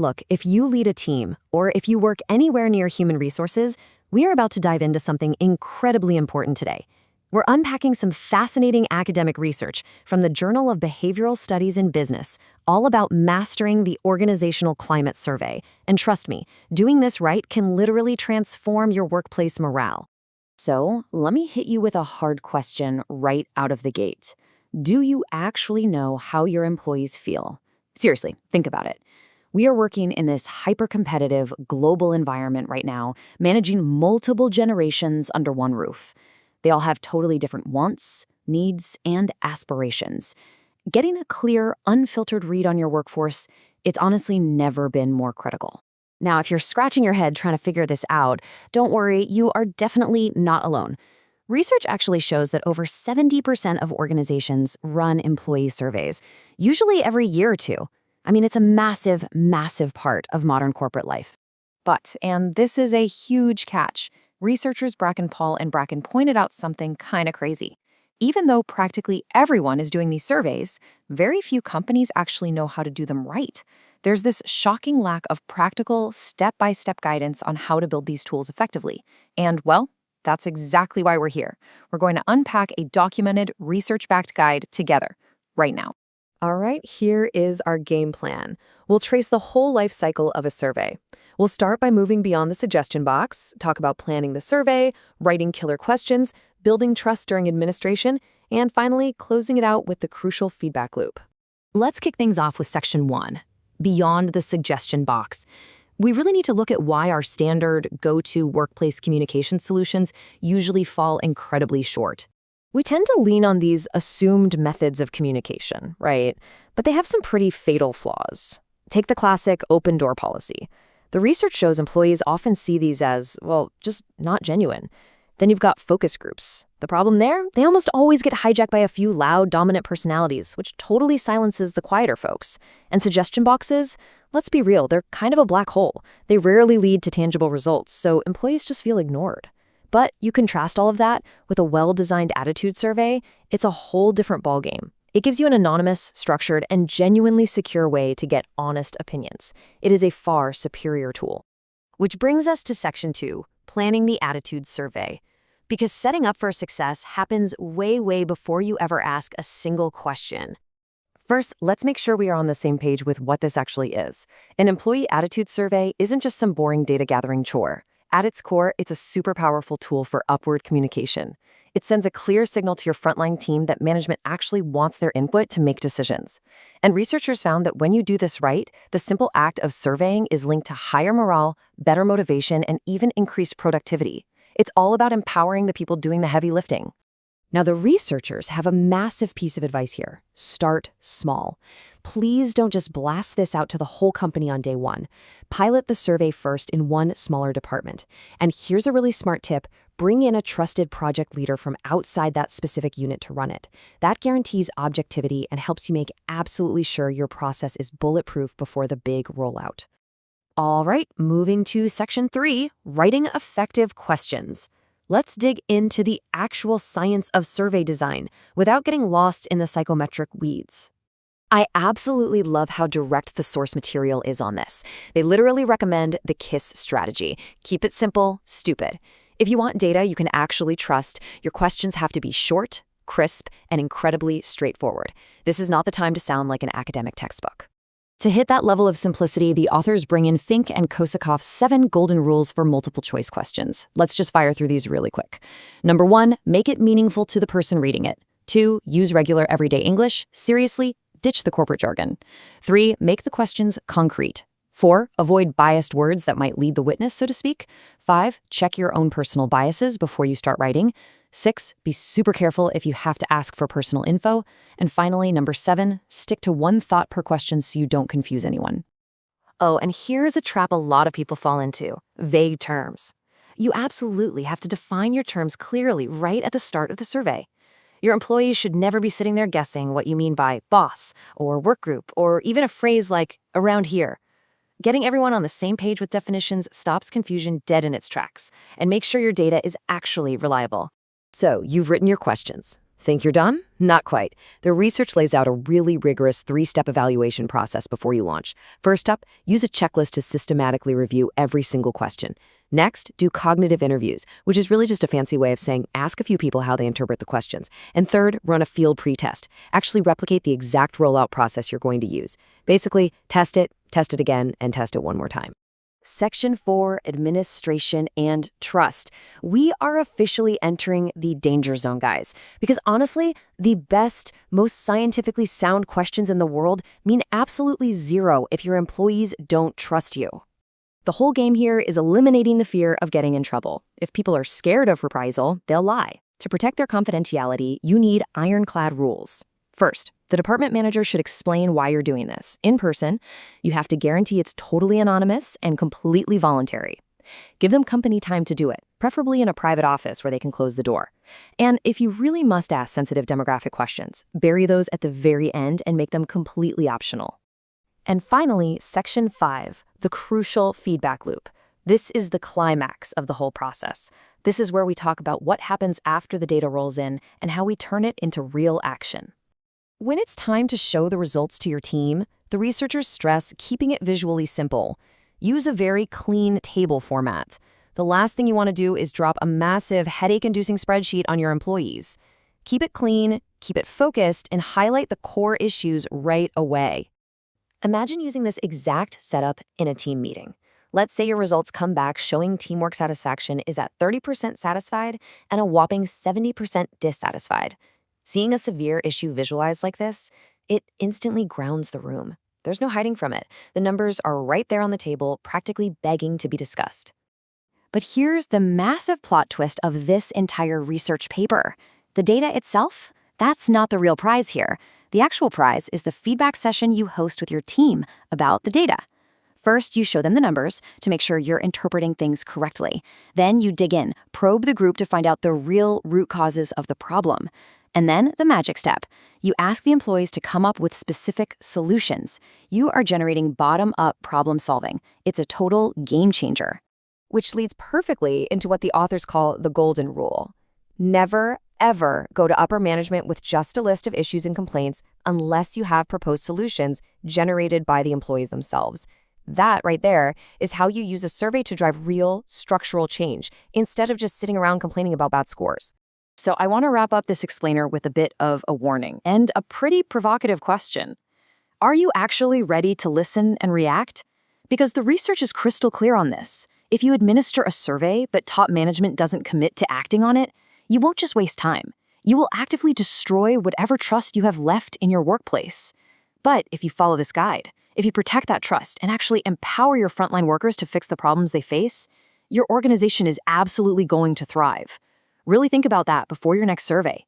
Look, if you lead a team, or if you work anywhere near human resources, we are about to dive into something incredibly important today. We're unpacking some fascinating academic research from the Journal of Behavioral Studies in Business, all about mastering the organizational climate survey. And trust me, doing this right can literally transform your workplace morale. So, let me hit you with a hard question right out of the gate. Do you actually know how your employees feel? Seriously, think about it. We are working in this hyper-competitive global environment right now, managing multiple generations under one roof. They all have totally different wants, needs, and aspirations. Getting a clear, unfiltered read on your workforce, it's honestly never been more critical. Now, if you're scratching your head trying to figure this out, don't worry, you are definitely not alone. Research actually shows that over 70% of organizations run employee surveys, usually every year or two. I mean, it's a massive, massive part of modern corporate life. But, and this is a huge catch, researchers Bracken-Paul and Bracken pointed out something kind of crazy. Even though practically everyone is doing these surveys, very few companies actually know how to do them right. There's this shocking lack of practical, step-by-step guidance on how to build these tools effectively. And, well, that's exactly why we're here. We're going to unpack a documented, research-backed guide together, right now. All right, here is our game plan. We'll trace the whole life cycle of a survey. We'll start by moving beyond the suggestion box, talk about planning the survey, writing killer questions, building trust during administration, and finally closing it out with the crucial feedback loop. Let's kick things off with section 1, beyond the suggestion box. We really need to look at why our standard go-to workplace communication solutions usually fall incredibly short. We tend to lean on these assumed methods of communication, right? But they have some pretty fatal flaws. Take the classic open door policy. The research shows employees often see these as, well, just not genuine. Then you've got focus groups. The problem there? They almost always get hijacked by a few loud, dominant personalities, which totally silences the quieter folks. And suggestion boxes? Let's be real, they're kind of a black hole. They rarely lead to tangible results, so employees just feel ignored. But you contrast all of that with a well-designed attitude survey, it's a whole different ballgame. It gives you an anonymous, structured, and genuinely secure way to get honest opinions. It is a far superior tool. Which brings us to section 2, planning the attitude survey. Because setting up for success happens way before you ever ask a single question. First, let's make sure we are on the same page with what this actually is. An employee attitude survey isn't just some boring data gathering chore. At its core, it's a super powerful tool for upward communication. It sends a clear signal to your frontline team that management actually wants their input to make decisions. And researchers found that when you do this right, the simple act of surveying is linked to higher morale, better motivation, and even increased productivity. It's all about empowering the people doing the heavy lifting. Now, the researchers have a massive piece of advice here. Start small. Please don't just blast this out to the whole company on day one. Pilot the survey first in one smaller department. And here's a really smart tip. Bring in a trusted project leader from outside that specific unit to run it. That guarantees objectivity and helps you make absolutely sure your process is bulletproof before the big rollout. All right, moving to section 3, writing effective questions. Let's dig into the actual science of survey design without getting lost in the psychometric weeds. I absolutely love how direct the source material is on this. They literally recommend the KISS strategy. Keep it simple, stupid. If you want data you can actually trust, your questions have to be short, crisp, and incredibly straightforward. This is not the time to sound like an academic textbook. To hit that level of simplicity, the authors bring in Fink and Kosakoff's 7 golden rules for multiple choice questions. Let's just fire through these really quick. Number 1, make it meaningful to the person reading it. 2, use regular everyday English. Seriously, ditch the corporate jargon. 3, make the questions concrete. 4, avoid biased words that might lead the witness, so to speak. 5, check your own personal biases before you start writing. 6, be super careful if you have to ask for personal info. And finally, number 7, stick to one thought per question so you don't confuse anyone. Oh, and here's a trap a lot of people fall into: vague terms. You absolutely have to define your terms clearly right at the start of the survey. Your employees should never be sitting there guessing what you mean by boss or work group or even a phrase like around here. Getting everyone on the same page with definitions stops confusion dead in its tracks and makes sure your data is actually reliable. So, you've written your questions. Think you're done? Not quite. The research lays out a really rigorous 3-step evaluation process before you launch. First up, use a checklist to systematically review every single question. Next, do cognitive interviews, which is really just a fancy way of saying ask a few people how they interpret the questions. And third, run a field pretest. Actually replicate the exact rollout process you're going to use. Basically, test it again, and test it one more time. Section 4, Administration and Trust. We are officially entering the danger zone, guys. Because honestly, the best, most scientifically sound questions in the world mean absolutely zero if your employees don't trust you. The whole game here is eliminating the fear of getting in trouble. If people are scared of reprisal, they'll lie. To protect their confidentiality, you need ironclad rules. First, the department manager should explain why you're doing this. In person, you have to guarantee it's totally anonymous and completely voluntary. Give them company time to do it, preferably in a private office where they can close the door. And if you really must ask sensitive demographic questions, bury those at the very end and make them completely optional. And finally, Section 5, the crucial feedback loop. This is the climax of the whole process. This is where we talk about what happens after the data rolls in and how we turn it into real action. When it's time to show the results to your team, the researchers stress keeping it visually simple. Use a very clean table format. The last thing you want to do is drop a massive headache-inducing spreadsheet on your employees. Keep it clean, keep it focused, and highlight the core issues right away. Imagine using this exact setup in a team meeting. Let's say your results come back showing teamwork satisfaction is at 30% satisfied and a whopping 70% dissatisfied. Seeing a severe issue visualized like this, it instantly grounds the room. There's no hiding from it. The numbers are right there on the table, practically begging to be discussed. But here's the massive plot twist of this entire research paper. The data itself? That's not the real prize here. The actual prize is the feedback session you host with your team about the data. First, you show them the numbers to make sure you're interpreting things correctly. Then you dig in, probe the group to find out the real root causes of the problem. And then the magic step. You ask the employees to come up with specific solutions. You are generating bottom-up problem solving. It's a total game changer. Which leads perfectly into what the authors call the golden rule. Never, ever go to upper management with just a list of issues and complaints unless you have proposed solutions generated by the employees themselves. That right there is how you use a survey to drive real structural change instead of just sitting around complaining about bad scores. So I want to wrap up this explainer with a bit of a warning and a pretty provocative question. Are you actually ready to listen and react? Because the research is crystal clear on this. If you administer a survey but top management doesn't commit to acting on it, you won't just waste time. You will actively destroy whatever trust you have left in your workplace. But if you follow this guide, if you protect that trust and actually empower your frontline workers to fix the problems they face, your organization is absolutely going to thrive. Really think about that before your next survey.